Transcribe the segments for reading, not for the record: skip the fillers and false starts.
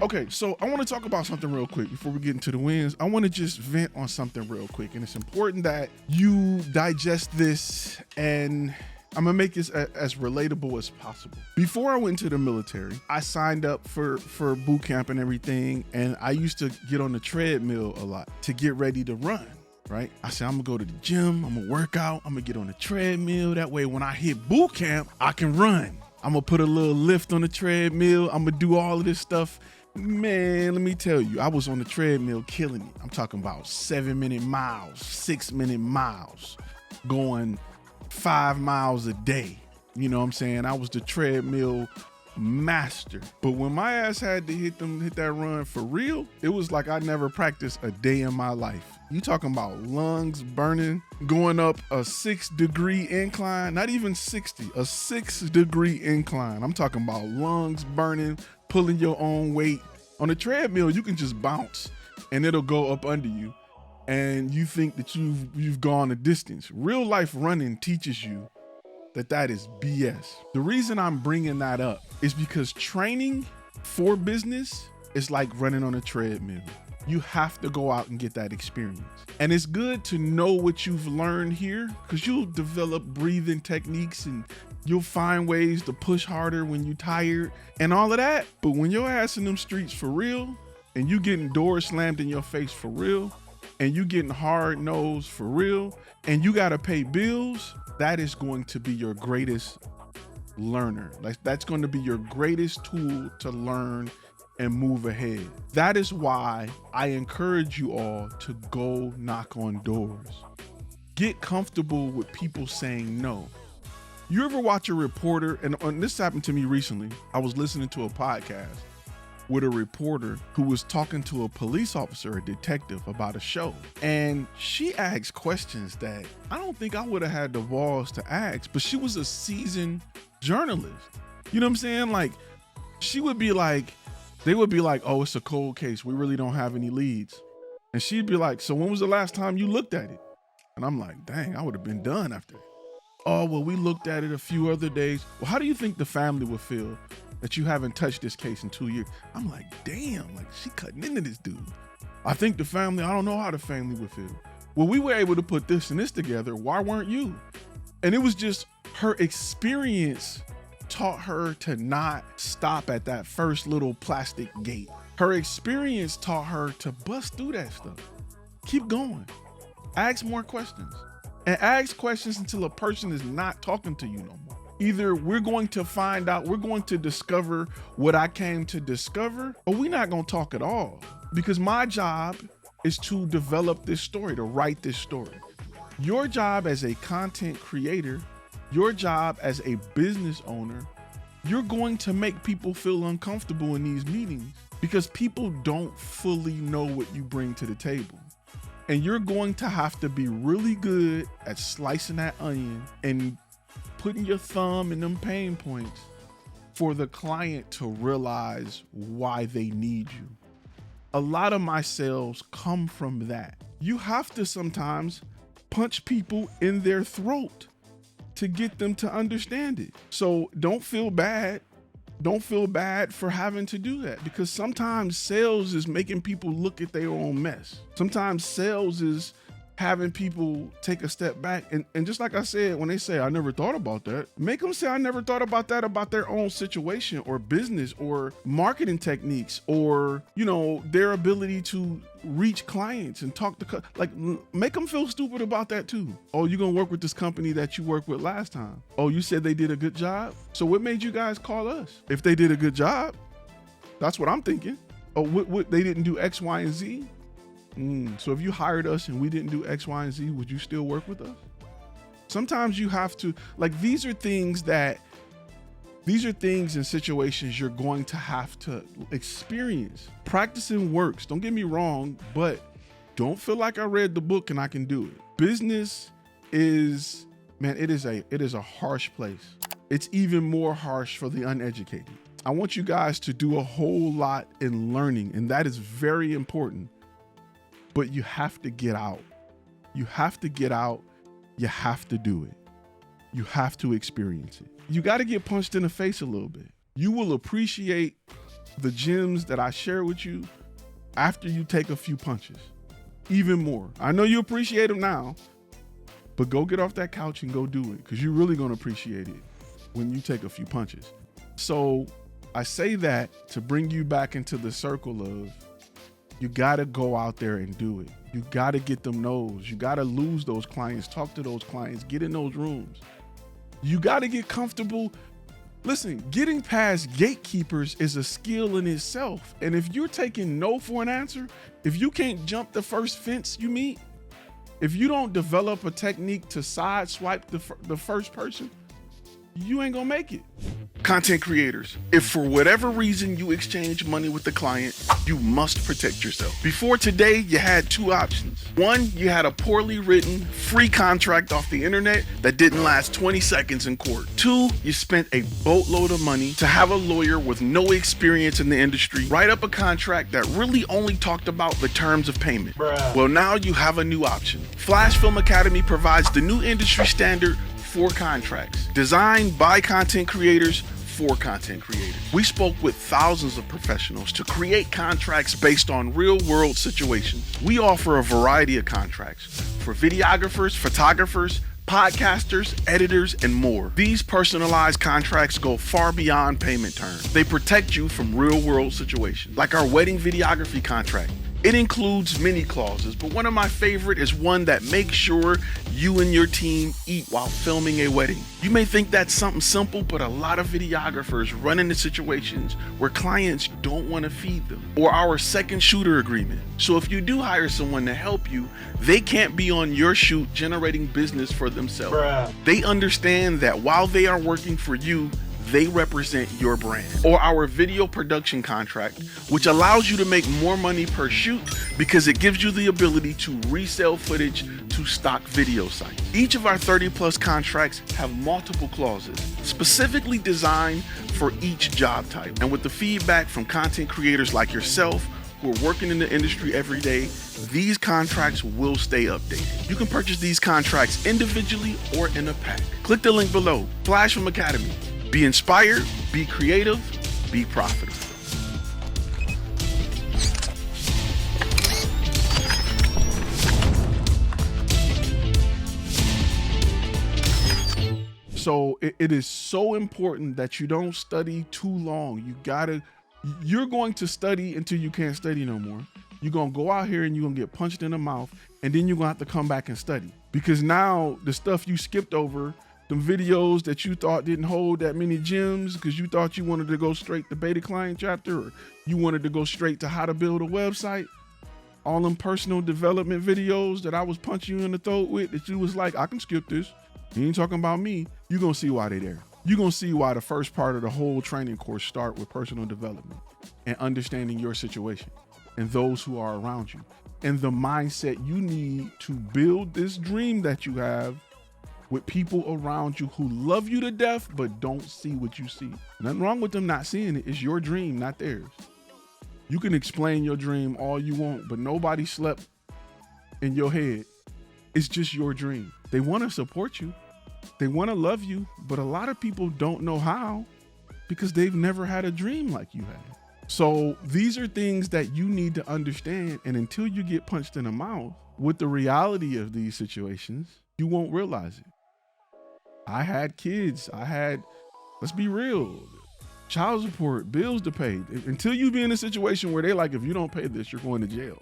Okay, so I want to talk about something real quick before we get into the wins. I want to just vent on something real quick, and it's important that you digest this, and I'm gonna make this as relatable as possible. Before I went to the military, I signed up for boot camp and everything, and I used to get on the treadmill a lot to get ready to run. Right? I said, I'm gonna go to the gym, I'm gonna work out, I'm gonna get on the treadmill. That way, when I hit boot camp, I can run. I'm gonna put a little lift on the treadmill. I'm gonna do all of this stuff. Man, let me tell you, I was on the treadmill killing it. I'm talking about 7-minute miles, 6-minute miles, going 5 miles a day. You know what I'm saying? I was the treadmill master. But when my ass had to hit that run for real, it was like I never practiced a day in my life. You talking about lungs burning, going up a 6-degree incline, not even 60, a 6-degree incline. I'm talking about lungs burning, pulling your own weight. On a treadmill, you can just bounce and it'll go up under you. And you think that you've gone a distance. Real life running teaches you that is BS. The reason I'm bringing that up is because training for business is like running on a treadmill. You have to go out and get that experience. And it's good to know what you've learned here, because you'll develop breathing techniques and you'll find ways to push harder when you're tired and all of that. But when your ass in them streets for real, and you getting doors slammed in your face for real, and you getting hard nosed for real, and you gotta pay bills, that is going to be your greatest learner. Like, that's going to be your greatest tool to learn and move ahead. That is why I encourage you all to go knock on doors. Get comfortable with people saying no. You ever watch a reporter, and this happened to me recently. I was listening to a podcast with a reporter who was talking to a police officer, a detective, about a show. And she asked questions that I don't think I would have had the balls to ask, but she was a seasoned journalist. You know what I'm saying? Like, she would be like, they would be like, oh, it's a cold case. We really don't have any leads. And she'd be like, so when was the last time you looked at it? And I'm like, dang, I would have been done after that. Oh, well, we looked at it a few other days. Well, how do you think the family would feel that you haven't touched this case in 2 years? I'm like, damn, like, she cutting into this dude. I think the family, I don't know how the family would feel. Well, we were able to put this and this together. Why weren't you? And it was just her experience taught her to not stop at that first little plastic gate. Her experience taught her to bust through that stuff. Keep going. Ask more questions. And ask questions until a person is not talking to you no more. Either we're going to find out, we're going to discover what I came to discover, or we're not going to talk at all. Because my job is to develop this story, to write this story. Your job as a content creator, your job as a business owner, you're going to make people feel uncomfortable in these meetings because people don't fully know what you bring to the table. And you're going to have to be really good at slicing that onion and putting your thumb in them pain points for the client to realize why they need you. A lot of my sales come from that. You have to sometimes punch people in their throat to get them to understand it. So don't feel bad. Don't feel bad for having to do that, because sometimes sales is making people look at their own mess. Sometimes sales is having people take a step back. And just like I said, when they say, I never thought about that, make them say, I never thought about that, about their own situation or business or marketing techniques or, you know, their ability to reach clients and talk to, make them feel stupid about that too. Oh, you're going to work with this company that you worked with last time. Oh, you said they did a good job. So what made you guys call us? If they did a good job, that's what I'm thinking. Oh, what they didn't do X, Y, and Z. So if you hired us and we didn't do X, Y, and Z, would you still work with us? Sometimes you have to, these are things and situations you're going to have to experience. Practicing works, don't get me wrong, but don't feel like I read the book and I can do it. Business is, man, it is a harsh place. It's even more harsh for the uneducated. I want you guys to do a whole lot in learning, and that is very important. But you have to get out. You have to get out. You have to do it. You have to experience it. You got to get punched in the face a little bit. You will appreciate the gems that I share with you after you take a few punches, even more. I know you appreciate them now, but go get off that couch and go do it, because you're really going to appreciate it when you take a few punches. So I say that to bring you back into the circle of, you got to go out there and do it. You got to get them no's. You got to lose those clients, talk to those clients, get in those rooms. You got to get comfortable. Listen, getting past gatekeepers is a skill in itself. And if you're taking no for an answer, if you can't jump the first fence you meet, if you don't develop a technique to sideswipe the first person, you ain't gonna make it. Content creators, if for whatever reason you exchange money with the client, you must protect yourself. Before today, you had two options. One, you had a poorly written, free contract off the internet that didn't last 20 seconds in court. Two, you spent a boatload of money to have a lawyer with no experience in the industry write up a contract that really only talked about the terms of payment. Well, now you have a new option. FlashFilm Academy provides the new industry standard for contracts, designed by content creators for content creators. We spoke with thousands of professionals to create contracts based on real-world situations. We offer a variety of contracts for videographers, photographers, podcasters, editors, and more. These personalized contracts go far beyond payment terms. They protect you from real-world situations, like our wedding videography contract. It includes many clauses, but one of my favorite is one that makes sure you and your team eat while filming a wedding. You may think that's something simple, but a lot of videographers run into situations where clients don't want to feed them. Or our second shooter agreement. So if you do hire someone to help you, they can't be on your shoot generating business for themselves. They understand that while they are working for you, they represent your brand. Or our video production contract, which allows you to make more money per shoot because it gives you the ability to resell footage to stock video sites. Each of our 30+ contracts have multiple clauses specifically designed for each job type. And with the feedback from content creators like yourself who are working in the industry every day, these contracts will stay updated. You can purchase these contracts individually or in a pack. Click the link below. FlashFilm Academy. Be inspired, be creative, be profitable. So it is so important that you don't study too long. You're going to study until you can't study no more. You're going to go out here and you're going to get punched in the mouth, and then you're going to have to come back and study. Because now the stuff you skipped over, them videos that you thought didn't hold that many gems because you thought you wanted to go straight to beta client chapter, or you wanted to go straight to how to build a website, all them personal development videos that I was punching you in the throat with, that you was like, I can skip this. You ain't talking about me. You're going to see why they're there. You're going to see why the first part of the whole training course start with personal development and understanding your situation and those who are around you and the mindset you need to build this dream that you have with people around you who love you to death but don't see what you see. Nothing wrong with them not seeing it. It's your dream, not theirs. You can explain your dream all you want, but nobody slept in your head. It's just your dream. They want to support you. They want to love you, but a lot of people don't know how because they've never had a dream like you had. So these are things that you need to understand, and until you get punched in the mouth with the reality of these situations, you won't realize it. I had kids. Let's be real, child support, bills to pay. Until you be in a situation where they like, if you don't pay this, you're going to jail.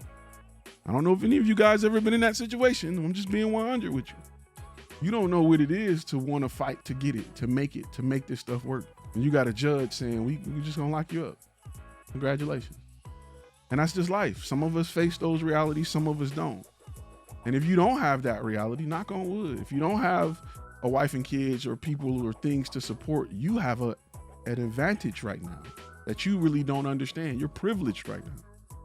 I don't know if any of you guys ever been in that situation. I'm just being 100 with you. You don't know what it is to want to fight to get it, to make this stuff work. And you got a judge saying, we just gonna lock you up. Congratulations. And that's just life. Some of us face those realities, some of us don't. And if you don't have that reality, knock on wood, if you don't have a wife and kids or people or things to support, you have an advantage right now that you really don't understand. You're privileged right now.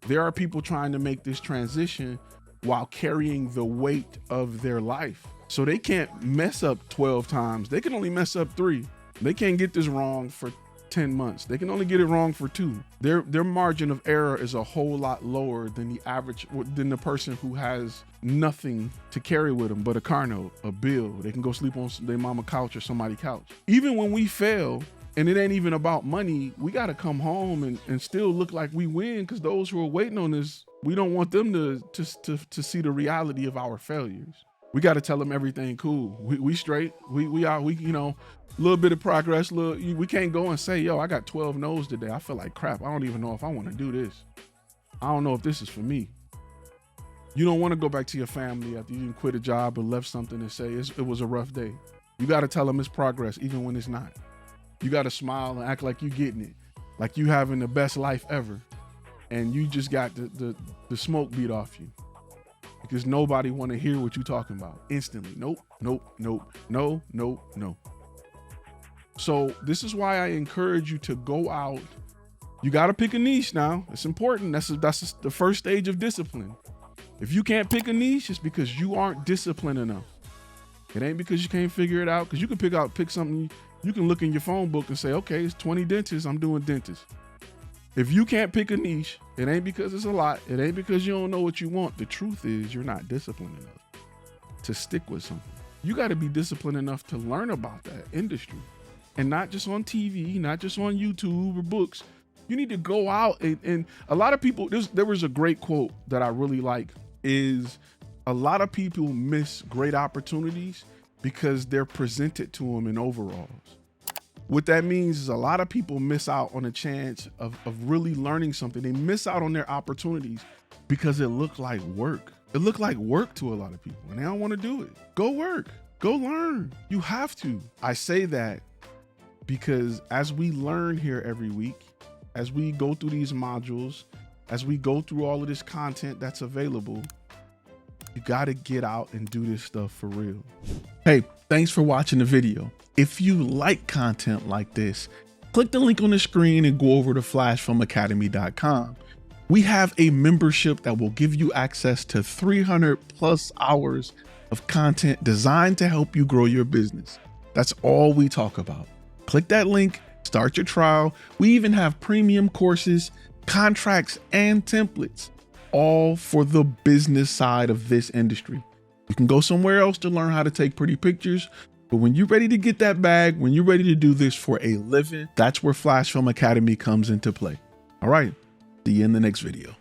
There are people trying to make this transition while carrying the weight of their life. So they can't mess up 12 times. They can only mess up 3. They can't get this wrong for 10 months. They can only get it wrong for 2. Their margin of error is a whole lot lower than the average, than the person who has nothing to carry with them but a car note, a bill. They can go sleep on their mama couch or somebody's couch. Even when we fail, and it ain't even about money, we got to come home and still look like we win, because those who are waiting on us, we don't want them to see the reality of our failures. We got to tell them everything cool. We straight. We are, you know, a little bit of progress. We can't go and say, yo, I got 12 no's today. I feel like crap. I don't even know if I want to do this. I don't know if this is for me. You don't want to go back to your family after you quit a job or left something and say it was a rough day. You got to tell them it's progress, even when it's not. You got to smile and act like you getting it, like you having the best life ever, and you just got the smoke beat off you, because nobody want to hear what you talking about instantly. Nope, nope, nope, no, no, no. So this is why I encourage you to go out. You got to pick a niche now. It's important. That's the first stage of discipline. If you can't pick a niche, it's because you aren't disciplined enough. It ain't because you can't figure it out, because you can pick something. You can look in your phone book and say, okay, it's 20 dentists, I'm doing dentists. If you can't pick a niche, it ain't because it's a lot. It ain't because you don't know what you want. The truth is you're not disciplined enough to stick with something. You got to be disciplined enough to learn about that industry, and not just on TV, not just on YouTube or books. You need to go out and a lot of people, there was a great quote that I really like, is a lot of people miss great opportunities because they're presented to them in overalls. What that means is a lot of people miss out on a chance of really learning something. They miss out on their opportunities because it looked like work. It looked like work to a lot of people, and they don't want to do it. Go work, go learn. You have to. I say that because as we learn here every week, as we go through these modules, as we go through all of this content that's available, you got to get out and do this stuff for real. Hey, thanks for watching the video. If you like content like this, click the link on the screen and go over to FlashFilmAcademy.com. We have a membership that will give you access to 300+ hours of content designed to help you grow your business. That's all we talk about. Click that link, start your trial. We even have premium courses, contracts, and templates, all for the business side of this industry. You can go somewhere else to learn how to take pretty pictures, but when you're ready to get that bag, when you're ready to do this for a living, that's where Flash Film Academy comes into play. All right, see you in the next video.